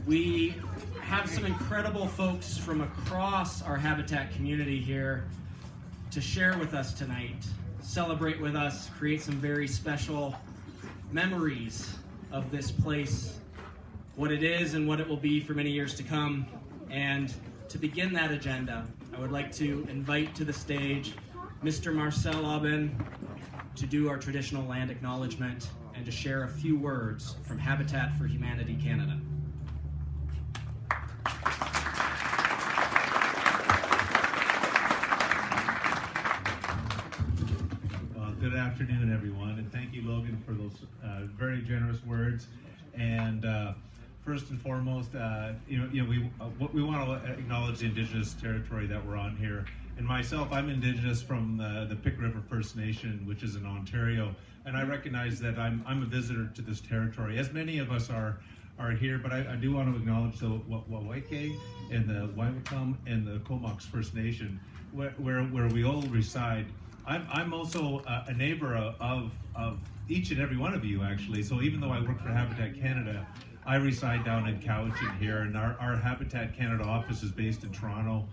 We have some incredible folks from across our Habitat community here to share with us tonight, celebrate with us, create some very special memories of this place, what it is and what it will be for many years to come. And to begin that agenda, I would like to invite to the stage Mr. Marcel Aubin to do our traditional land acknowledgement and to share a few words from Habitat for Humanity Canada. Good afternoon, everyone, and thank you, Logan, for those very generous words. And first and foremost, we want to acknowledge the Indigenous territory that we're on here. And myself, I'm Indigenous from the Pick River First Nation, which is in Ontario, and I recognize that I'm a visitor to this territory, as many of us are here. But I do want to acknowledge the Wawaike and the Waiwatam and the Comox First Nation, where we all reside. I'm also a neighbor of each and every one of you, actually. So even though I work for Habitat Canada, I reside down in Cowichan here, and our Habitat Canada office is based in Toronto.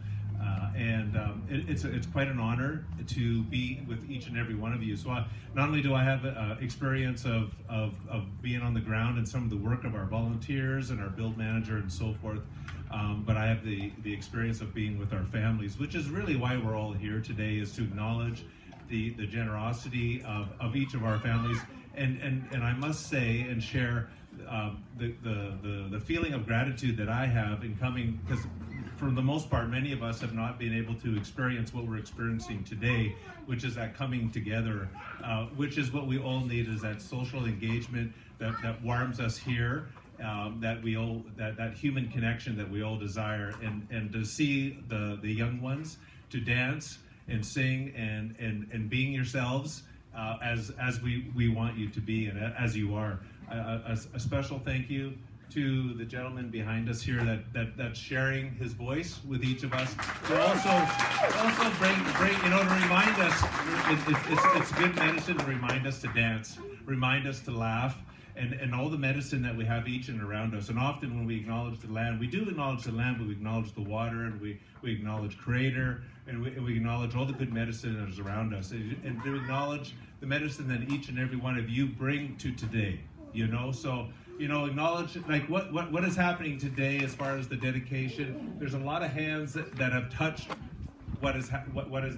It's quite an honor to be with each and every one of you. So not only do I have experience of being on the ground and some of the work of our volunteers and our build manager and so forth, but I have the experience of being with our families, which is really why we're all here today, is to acknowledge the generosity of each of our families. And I must say and share the feeling of gratitude that I have in coming, because for the most part, many of us have not been able to experience what we're experiencing today, which is that coming together, which is what we all need, is that social engagement that warms us here, that human connection that we all desire, and to see the young ones to dance and sing and being yourselves as we want you to be and as you are. A special thank you to the gentleman behind us here that's sharing his voice with each of us, to also bring to remind us, it's good medicine to remind us to dance, remind us to laugh, and all the medicine that we have each and around us. And often when we acknowledge the land, we do acknowledge the land, but we acknowledge the water, and we acknowledge Creator, and we acknowledge all the good medicine that is around us, and to acknowledge the medicine that each and every one of you bring to today. So acknowledge like what is happening today as far as the dedication. There's a lot of hands that have touched what has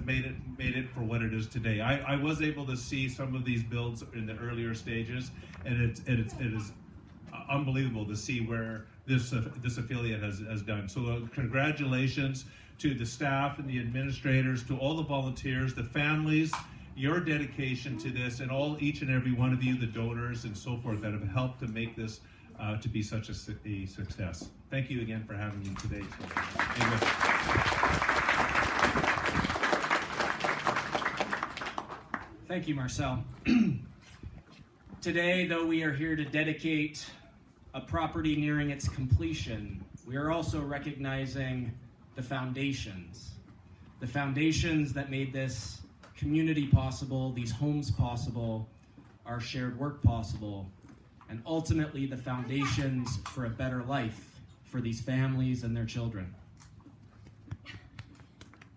made it for what it is today. I was able to see some of these builds in the earlier stages, and it is unbelievable to see where this affiliate has done. So congratulations to the staff and the administrators, to all the volunteers, the families, your dedication to this, and each and every one of you, the donors and so forth, that have helped to make this to be such a success. Thank you again for having me today. Amen. Thank you, Marcel. Today, though we are here to dedicate a property nearing its completion, we are also recognizing the foundations that made this community possible, these homes possible, our shared work possible, and ultimately the foundations for a better life for these families and their children.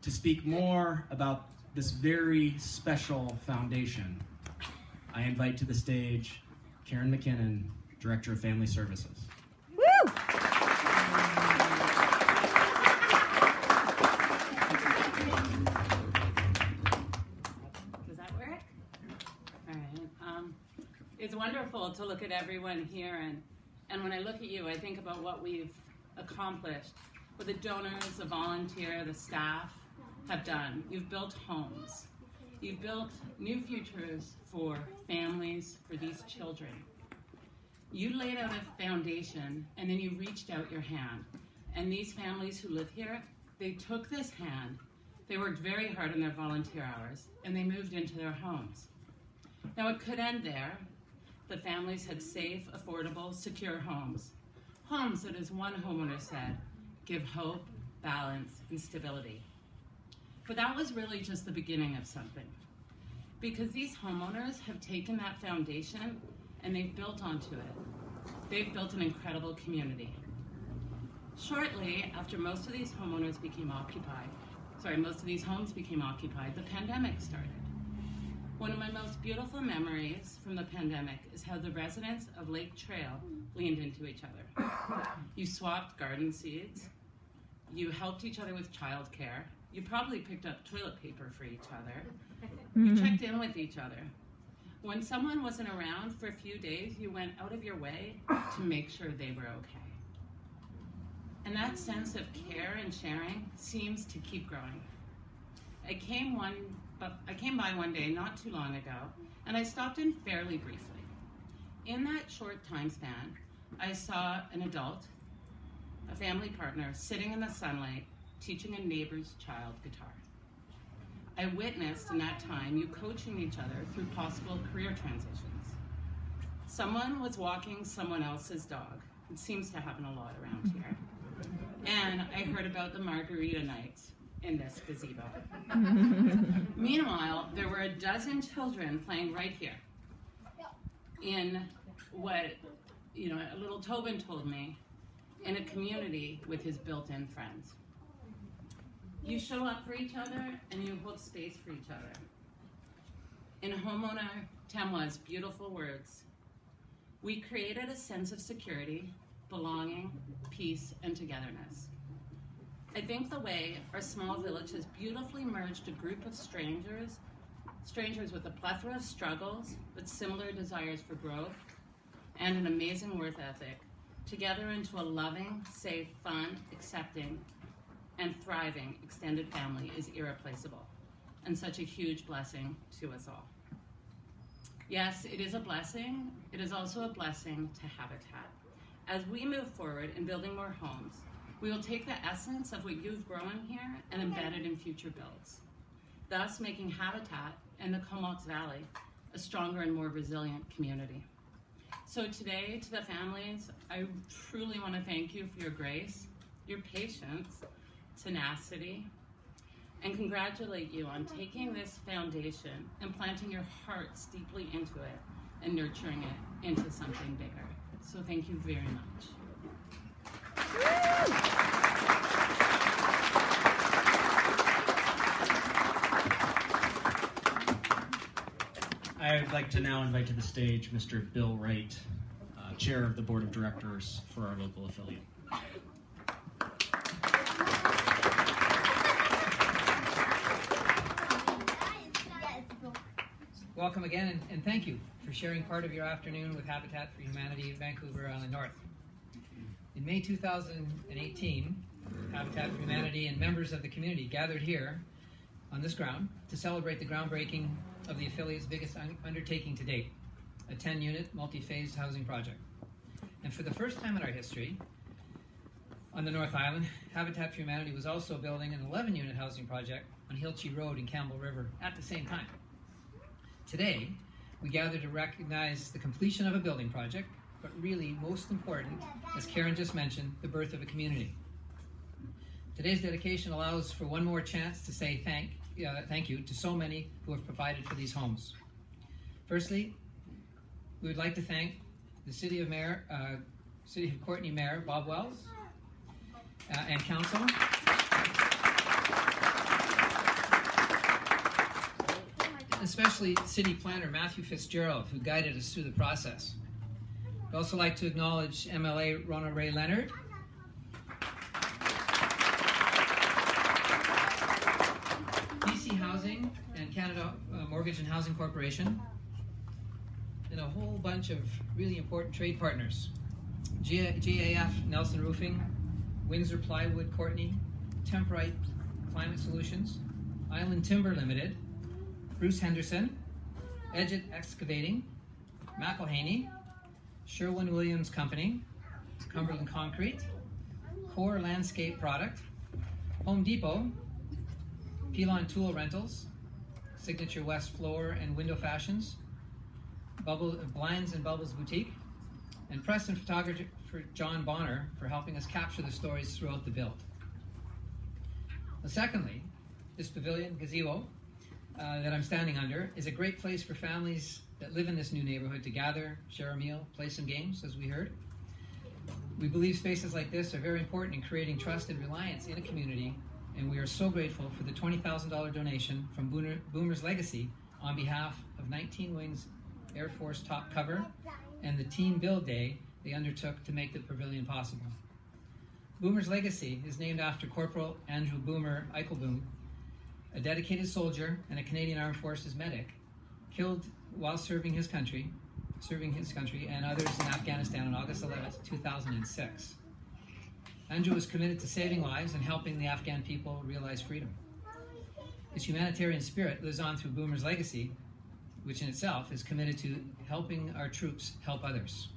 To speak more about this very special foundation, I invite to the stage Karen McKinnon, Director of Family Services. Woo! It's wonderful to look at everyone here, and when I look at you, I think about what we've accomplished, what the donors, the volunteer, the staff have done. You've built homes. You've built new futures for families, for these children. You laid out a foundation, and then you reached out your hand. And these families who live here, they took this hand, they worked very hard in their volunteer hours, and they moved into their homes. Now it could end there. The families had safe, affordable, secure homes. Homes that, as one homeowner said, give hope, balance, and stability. But that was really just the beginning of something. Because these homeowners have taken that foundation and they've built onto it. They've built an incredible community. Shortly after most of these homes became occupied, the pandemic started. One of my most beautiful memories from the pandemic is how the residents of Lake Trail leaned into each other. You swapped garden seeds, you helped each other with childcare, you probably picked up toilet paper for each other, you checked in with each other. When someone wasn't around for a few days, you went out of your way to make sure they were okay. And that sense of care and sharing seems to keep growing. I came by one day not too long ago, and I stopped in fairly briefly. In that short time span, I saw an adult, a family partner, sitting in the sunlight, teaching a neighbor's child guitar. I witnessed in that time you coaching each other through possible career transitions. Someone was walking someone else's dog. It seems to happen a lot around here. And I heard about the margarita nights in this gazebo. Meanwhile, there were a dozen children playing right here in what, a little Tobin told me, in a community with his built-in friends. You show up for each other and you hold space for each other. In homeowner Tamwa's beautiful words, we created a sense of security, belonging, peace, and togetherness. I think the way our small village has beautifully merged a group of strangers with a plethora of struggles, but similar desires for growth, and an amazing work ethic, together into a loving, safe, fun, accepting, and thriving extended family is irreplaceable, and such a huge blessing to us all. Yes, it is a blessing. It is also a blessing to Habitat. As we move forward in building more homes, we will take the essence of what you've grown here and embed it in future builds, thus making Habitat and the Comox Valley a stronger and more resilient community. So today, to the families, I truly want to thank you for your grace, your patience, tenacity, and congratulate you on taking this foundation and planting your hearts deeply into it and nurturing it into something bigger. So thank you very much. I would like to now invite to the stage Mr. Bill Wright, Chair of the Board of Directors for our local affiliate. Welcome again, and thank you for sharing part of your afternoon with Habitat for Humanity in Vancouver Island North. In May 2018, Habitat for Humanity and members of the community gathered here on this ground to celebrate the groundbreaking of the affiliate's biggest undertaking to date, a 10-unit multi-phased housing project. And for the first time in our history, on the North Island, Habitat for Humanity was also building an 11-unit housing project on Hilchey Road in Campbell River at the same time. Today, we gather to recognize the completion of a building project, but really most important, as Karen just mentioned, the birth of a community. Today's dedication allows for one more chance to say thank you to so many who have provided for these homes. Firstly, we would like to thank the City of Courtenay Mayor Bob Wells and Council. Especially City Planner Matthew Fitzgerald, who guided us through the process. I'd also like to acknowledge MLA Ronald Ray Leonard, BC Housing and Canada Mortgage and Housing Corporation, and a whole bunch of really important trade partners. GAF Nelson Roofing, Windsor Plywood Courtenay, Temprite Climate Solutions, Island Timber Limited, Bruce Henderson, Edgett Excavating, McElhaney, Sherwin-Williams Company, Cumberland Concrete, Core Landscape Product, Home Depot, Pilon Tool Rentals, Signature West Floor and Window Fashions, Blinds and Bubbles Boutique, and press and photographer John Bonner for helping us capture the stories throughout the build. Well, secondly, this pavilion gazebo that I'm standing under is a great place for families that live in this new neighborhood to gather, share a meal, play some games, as we heard. We believe spaces like this are very important in creating trust and reliance in a community, and we are so grateful for the $20,000 donation from Boomer's Legacy on behalf of 19 Wings Air Force Top Cover and the Team Build Day they undertook to make the pavilion possible. Boomer's Legacy is named after Corporal Andrew Boomer Eichelboom, a dedicated soldier and a Canadian Armed Forces medic, killed while serving his country and others in Afghanistan on August 11, 2006. Andrew was committed to saving lives and helping the Afghan people realize freedom. His humanitarian spirit lives on through Boomer's Legacy, which in itself is committed to helping our troops help others.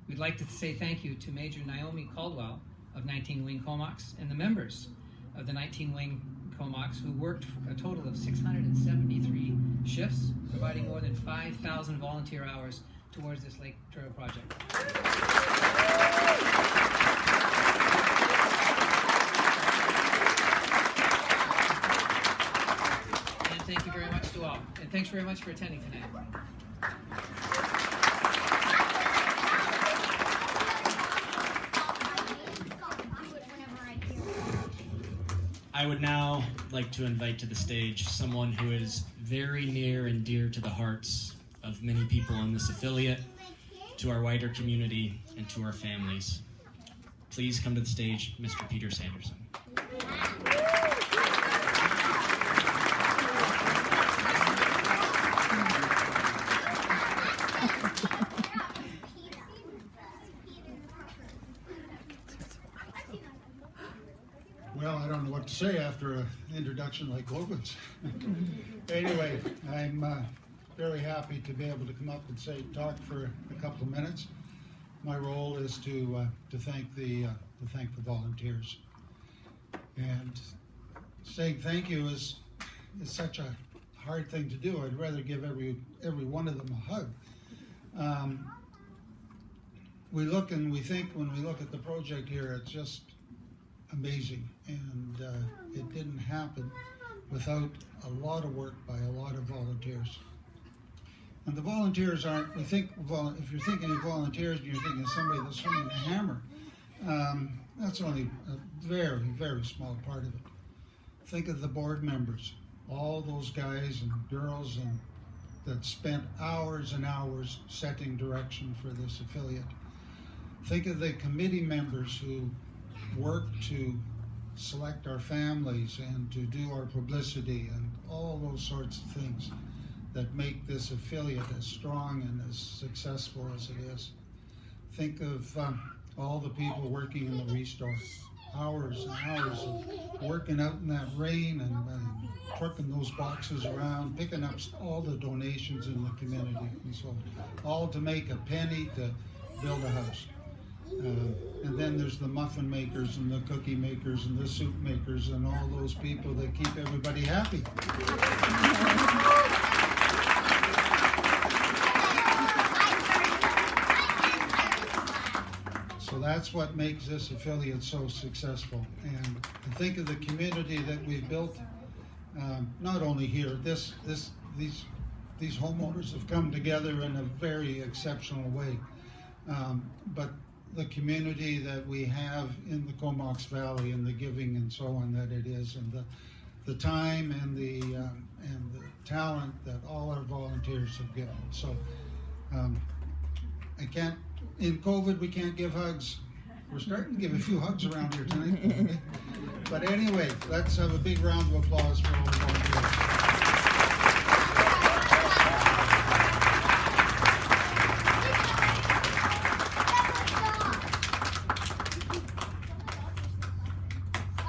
We'd like to say thank you to Major Naomi Caldwell of 19 Wing Comox and the members of the 19 Wing Comox who worked for a total of 673 shifts, providing more than 5,000 volunteer hours towards this Lake Trail project. And thank you very much to all. And thanks very much for attending tonight. I would now like to invite to the stage someone who is very near and dear to the hearts of many people in this affiliate, to our wider community, and to our families. Please come to the stage, Mr. Peter Sanderson. Well, I don't know what to say after an introduction like Logan's. Anyway, I'm very happy to be able to come up and talk for a couple of minutes. My role is to thank the volunteers, and saying thank you is such a hard thing to do. I'd rather give every one of them a hug. We look and we think when we look at the project here, it's just amazing, and it didn't happen without a lot of work by a lot of volunteers. And the volunteers aren't, if you're thinking of volunteers and you're thinking of somebody that's swinging a hammer, that's only a very, very small part of it. Think of the board members, all those guys and girls that spent hours and hours setting direction for this affiliate. Think of the committee members who work to select our families and to do our publicity and all those sorts of things that make this affiliate as strong and as successful as it is. Think of all the people working in the restore, hours and hours of working out in that rain and trucking those boxes around, picking up all the donations in the community, and so all to make a penny to build a house. And then there's the muffin makers and the cookie makers and the soup makers and all those people that keep everybody happy. So that's what makes this affiliate so successful. And think of the community that we've built, not only here, these homeowners have come together in a very exceptional way, but the community that we have in the Comox Valley and the giving and so on that it is, and the time and the talent that all our volunteers have given. So in COVID we can't give hugs. We're starting to give a few hugs around here tonight. But anyway, let's have a big round of applause for all the volunteers.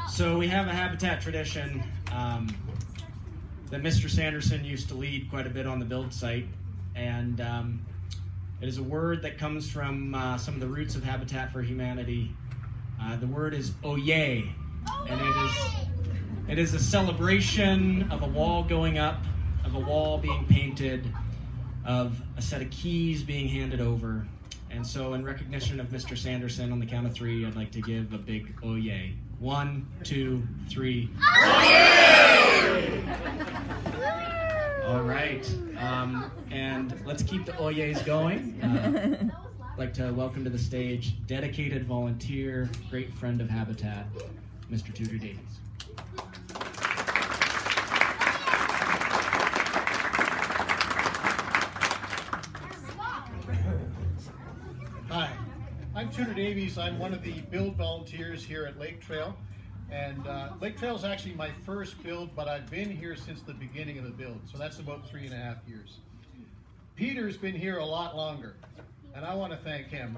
So we have a habitat tradition that Mr. Sanderson used to lead quite a bit on the build site, and it is a word that comes from some of the roots of Habitat for Humanity. The word is oye, and it is a celebration of a wall going up, of a wall being painted, of a set of keys being handed over. And so in recognition of Mr. Sanderson, on the count of three, I'd like to give a big oye. 1, 2, 3. Oye! All right. And let's keep the oyes going. like to welcome to the stage dedicated volunteer, great friend of Habitat, Mr. Tudor Davies. Hi, I'm Tudor Davies. I'm one of the build volunteers here at Lake Trail. And Lake Trail is actually my first build, but I've been here since the beginning of the build. So that's about 3.5 years. Peter's been here a lot longer, and I want to thank him.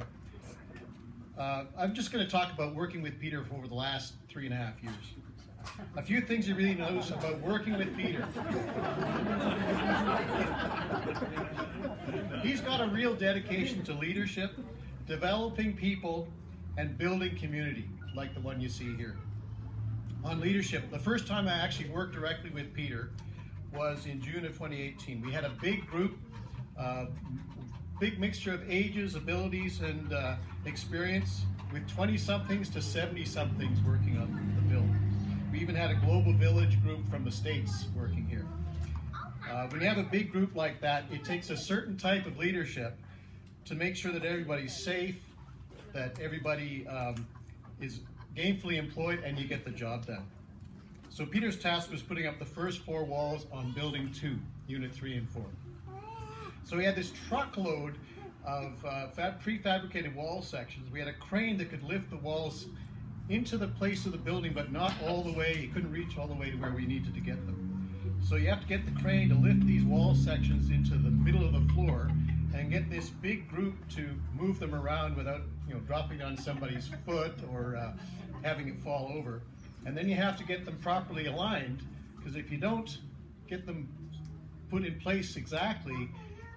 I'm just going to talk about working with Peter for over the last 3.5 years. A few things he really knows about working with Peter. He's got a real dedication to leadership, developing people, and building community, like the one you see here. On leadership, the first time I actually worked directly with Peter was in June of 2018. We had a big group, big mixture of ages, abilities, and experience, with 20-somethings to 70-somethings working on the build. We even had a global village group from the States working here. When you have a big group like that, it takes a certain type of leadership to make sure that everybody's safe, that everybody is gainfully employed, and you get the job done. So Peter's task was putting up the first 4 walls on Building 2, Unit 3 and 4. So we had this truckload of prefabricated wall sections. We had a crane that could lift the walls into the place of the building, but not all the way. It couldn't reach all the way to where we needed to get them. So you have to get the crane to lift these wall sections into the middle of the floor and get this big group to move them around without, dropping on somebody's foot or having it fall over. And then you have to get them properly aligned, because if you don't get them put in place exactly,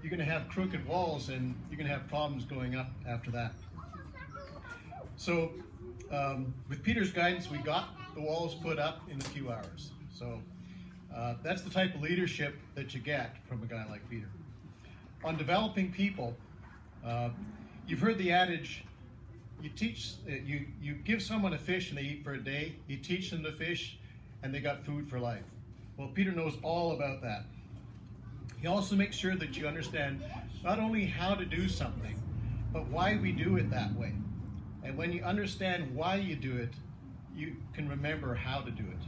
you're going to have crooked walls and you're going to have problems going up after that. So with Peter's guidance, we got the walls put up in a few hours. So that's the type of leadership that you get from a guy like Peter. On developing people, you've heard the adage, you give someone a fish and they eat for a day, you teach them to fish and they got food for life. Well, Peter knows all about that. He also makes sure that you understand not only how to do something, but why we do it that way. And when you understand why you do it, you can remember how to do it.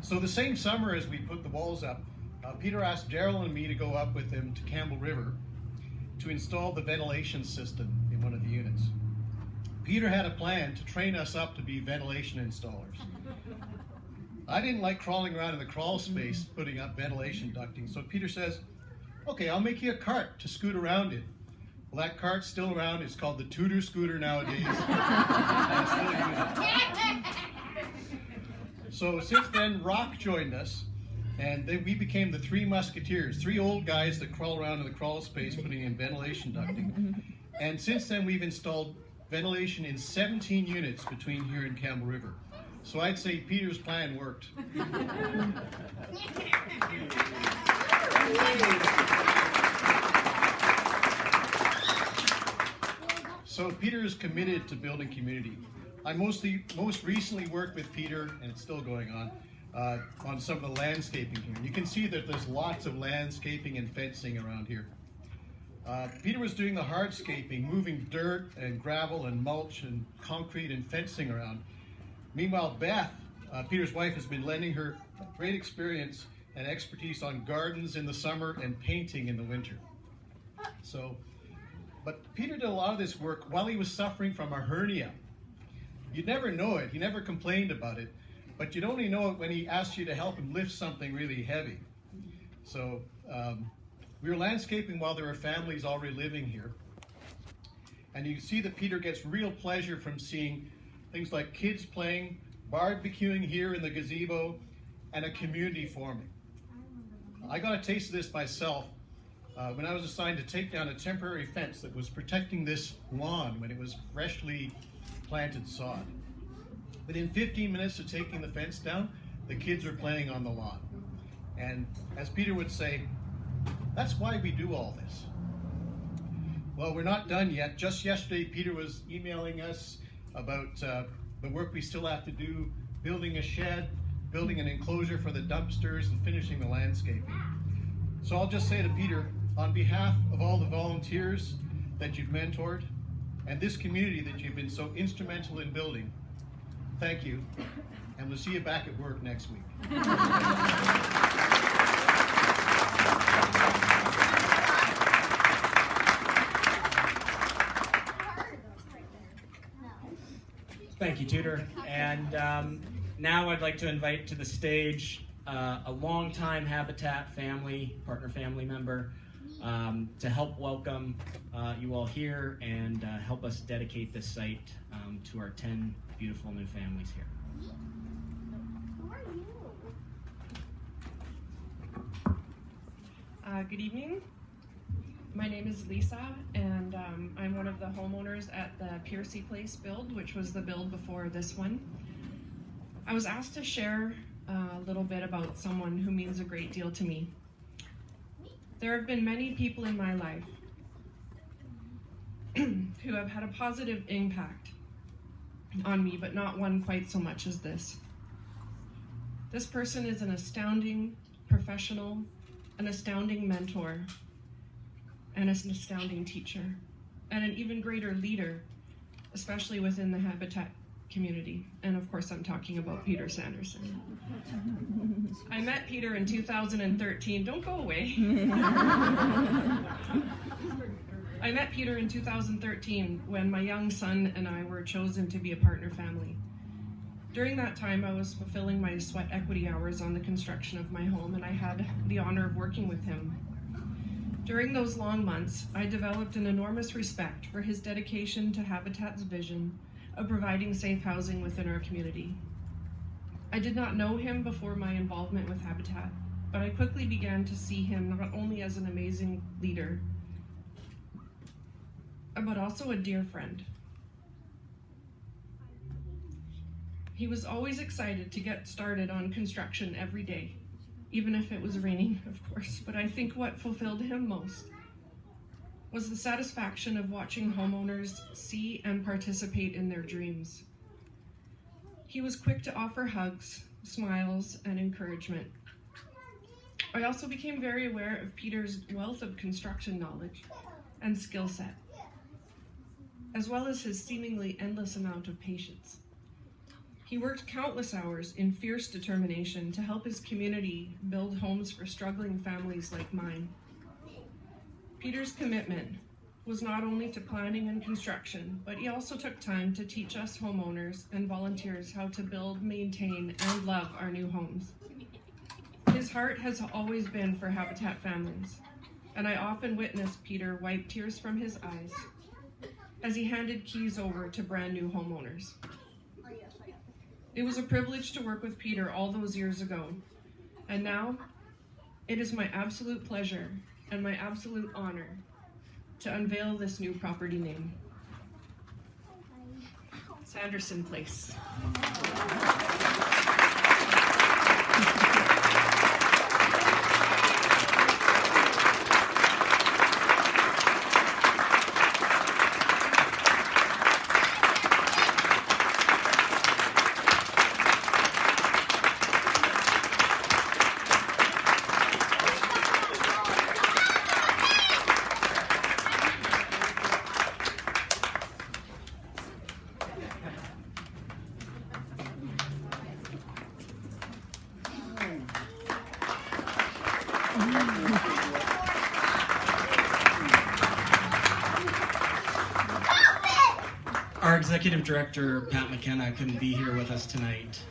So the same summer as we put the walls up, Peter asked Daryl and me to go up with him to Campbell River to install the ventilation system in one of the units. Peter had a plan to train us up to be ventilation installers. I didn't like crawling around in the crawl space putting up ventilation ducting, so Peter says, okay, I'll make you a cart to scoot around in. Well, that cart's still around. It's called the Tudor scooter nowadays. I still use it. So since then, Rock joined us, and then we became the 3 musketeers, 3 old guys that crawl around in the crawl space putting in ventilation ducting. And since then, we've installed ventilation in 17 units between here and Campbell River. So I'd say Peter's plan worked. So Peter is committed to building community. I most recently worked with Peter, and it's still going on some of the landscaping here. You can see that there's lots of landscaping and fencing around here. Peter was doing the hardscaping, moving dirt and gravel and mulch and concrete and fencing around. Meanwhile, Beth, Peter's wife, has been lending her great experience and expertise on gardens in the summer and painting in the winter. But Peter did a lot of this work while he was suffering from a hernia. You'd never know it. He never complained about it. But you'd only know it when he asked you to help him lift something really heavy. So we were landscaping while there were families already living here. And you see that Peter gets real pleasure from seeing things like kids playing, barbecuing here in the gazebo, and a community forming. I got a taste of this myself when I was assigned to take down a temporary fence that was protecting this lawn when it was freshly planted sod. Within 15 minutes of taking the fence down, the kids were playing on the lawn. And as Peter would say, that's why we do all this. Well, we're not done yet. Just yesterday, Peter was emailing us about the work we still have to do, building a shed, building an enclosure for the dumpsters, and finishing the landscaping. So I'll just say to Peter, on behalf of all the volunteers, that you've mentored, and this community that you've been so instrumental in building. Thank you, and we'll see you back at work next week. Thank you, Tudor. And now I'd like to invite to the stage a longtime Habitat family, partner family member, to help welcome you all here and help us dedicate this site to our 10 beautiful new families here. Good evening. My name is Lisa, and I'm one of the homeowners at the Peter Place build, which was the build before this one. I was asked to share a little bit about someone who means a great deal to me. There have been many people in my life who have had a positive impact on me, but not one quite so much as this. This person is an astounding professional, an astounding mentor, and an astounding teacher, and an even greater leader, especially within the Habitat community. And of course, I'm talking about Peter Sanderson. I met Peter in 2013. Don't go away. I met Peter in 2013 when my young son and I were chosen to be a partner family. During that time, I was fulfilling my sweat equity hours on the construction of my home, and I had the honor of working with him. During those long months, I developed an enormous respect for his dedication to Habitat's vision of providing safe housing within our community. I did not know him before my involvement with Habitat, but I quickly began to see him not only as an amazing leader, but also a dear friend. He was always excited to get started on construction every day, even if it was raining, of course. But I think what fulfilled him most was the satisfaction of watching homeowners see and participate in their dreams. He was quick to offer hugs, smiles, and encouragement. I also became very aware of Peter's wealth of construction knowledge and skill set, as well as his seemingly endless amount of patience. He worked countless hours in fierce determination to help his community build homes for struggling families like mine. Peter's commitment was not only to planning and construction, but he also took time to teach us homeowners and volunteers how to build, maintain, and love our new homes. His heart has always been for Habitat families, and I often witnessed Peter wipe tears from his eyes as he handed keys over to brand new homeowners. It was a privilege to work with Peter all those years ago, and now it is my absolute pleasure and my absolute honor to unveil this new property name, Sanderson Place. Our executive director, Pat McKenna, couldn't be here with us tonight.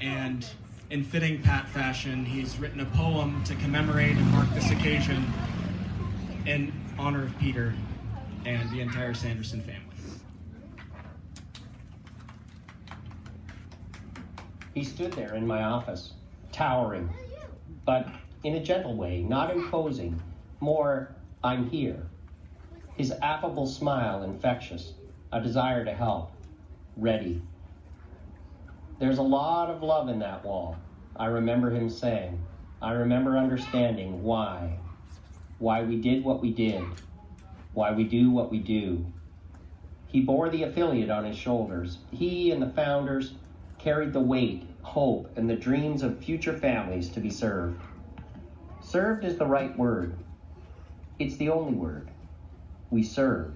And in fitting Pat fashion, he's written a poem to commemorate and mark this occasion in honor of Peter and the entire Sanderson family. He stood there in my office, towering, but in a gentle way, not imposing, more, I'm here. His affable smile infectious, a desire to help, ready. There's a lot of love in that wall, I remember him saying. I remember understanding why we did what we did, why we do what we do. He bore the affiliate on his shoulders. He and the founders carried the weight, hope, and the dreams of future families to be served. Served is the right word. It's the only word. we serve.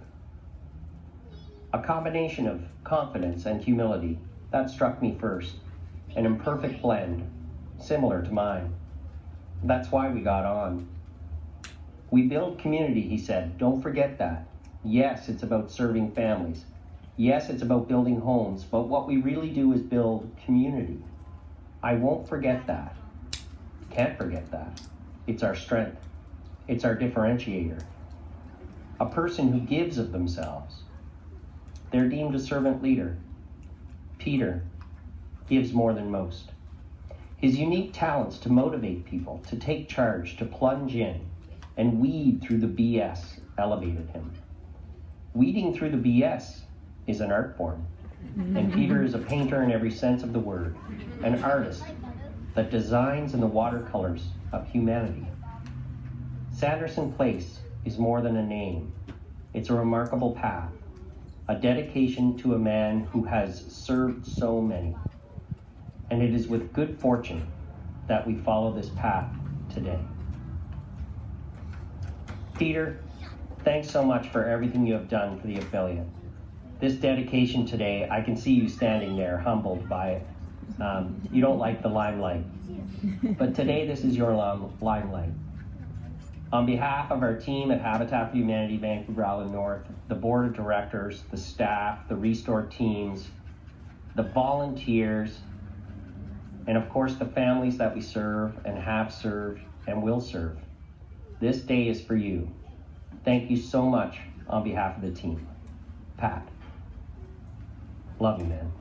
A combination of confidence and humility, that struck me first. An imperfect blend, similar to mine. That's why we got on. We build community, he said. Don't forget that. Yes, it's about serving families. Yes, it's about building homes, but what we really do is build community. I won't forget that. Can't forget that. It's our strength. It's our differentiator. A person who gives of themselves. They're deemed a servant leader. Peter gives more than most. His unique talents to motivate people, to take charge, to plunge in, and weed through the BS elevated him. Weeding through the BS is an art form, and Peter is a painter in every sense of the word, an artist that designs in the watercolors of humanity. Sanderson Place is more than a name. It's a remarkable path, a dedication to a man who has served so many. And it is with good fortune that we follow this path today. Peter, thanks so much for everything you have done for the affiliate. This dedication today, I can see you standing there humbled by it. You don't like the limelight, but today this is your limelight. On behalf of our team at Habitat for Humanity Vancouver Island North, the board of directors, the staff, the Restore teams, the volunteers, and of course the families that we serve and have served and will serve, this day is for you. Thank you so much on behalf of the team. Pat. Love you, man.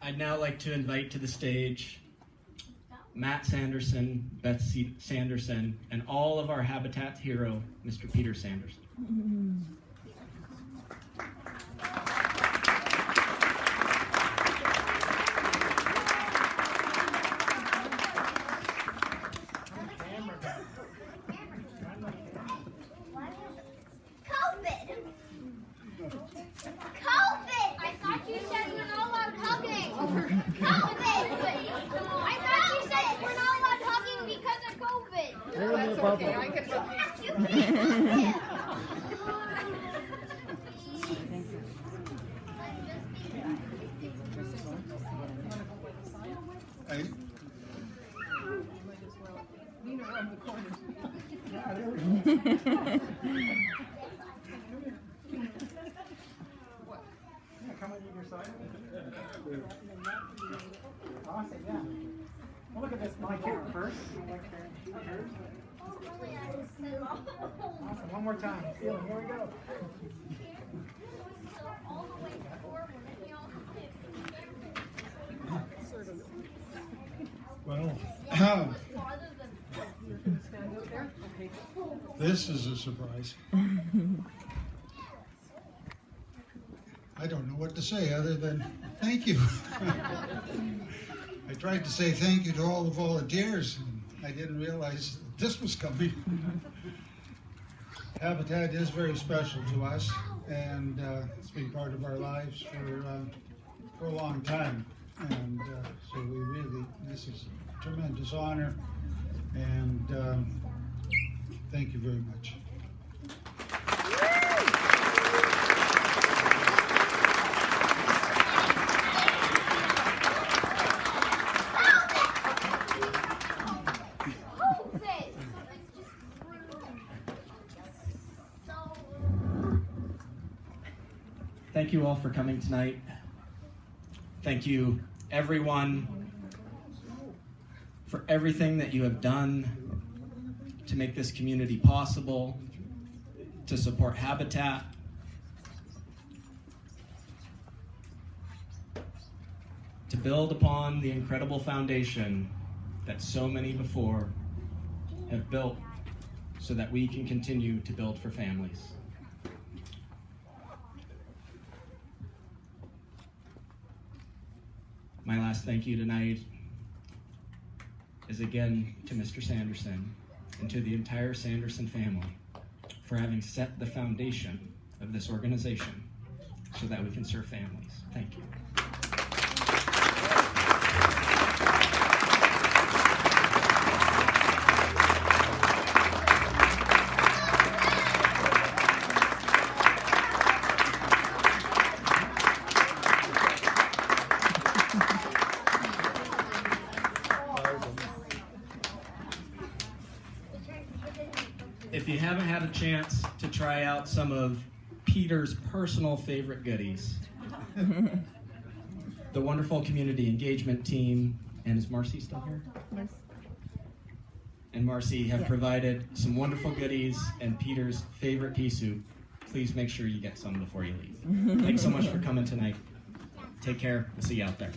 I'd now like to invite to the stage Matt Sanderson, Beth Sanderson, and all of our Habitat hero, Mr. Peter Sanderson. Awesome, yeah. Well, look at this, my camera first. Awesome, one more time. Here we go. Well, this is a surprise. I don't know what to say other than thank you. I tried to say thank you to all the volunteers, and I didn't realize this was coming. Habitat is very special to us, and it's been part of our lives for a long time. And so this is a tremendous honor, and thank you very much. Thank you all for coming tonight. Thank you, everyone, for everything that you have done to make this community possible, to support Habitat, to build upon the incredible foundation that so many before have built so that we can continue to build for families. My last thank you tonight is again to Mr. Sanderson and to the entire Sanderson family for having set the foundation of this organization so that we can serve families. Thank you. If you haven't had a chance to try out some of Peter's personal favorite goodies, the wonderful community engagement team, and is Marcy still here? Yes. And Marcy have provided some wonderful goodies and Peter's favorite pea soup. Please make sure you get some before you leave. Thanks so much for coming tonight. Take care. We'll see you out there.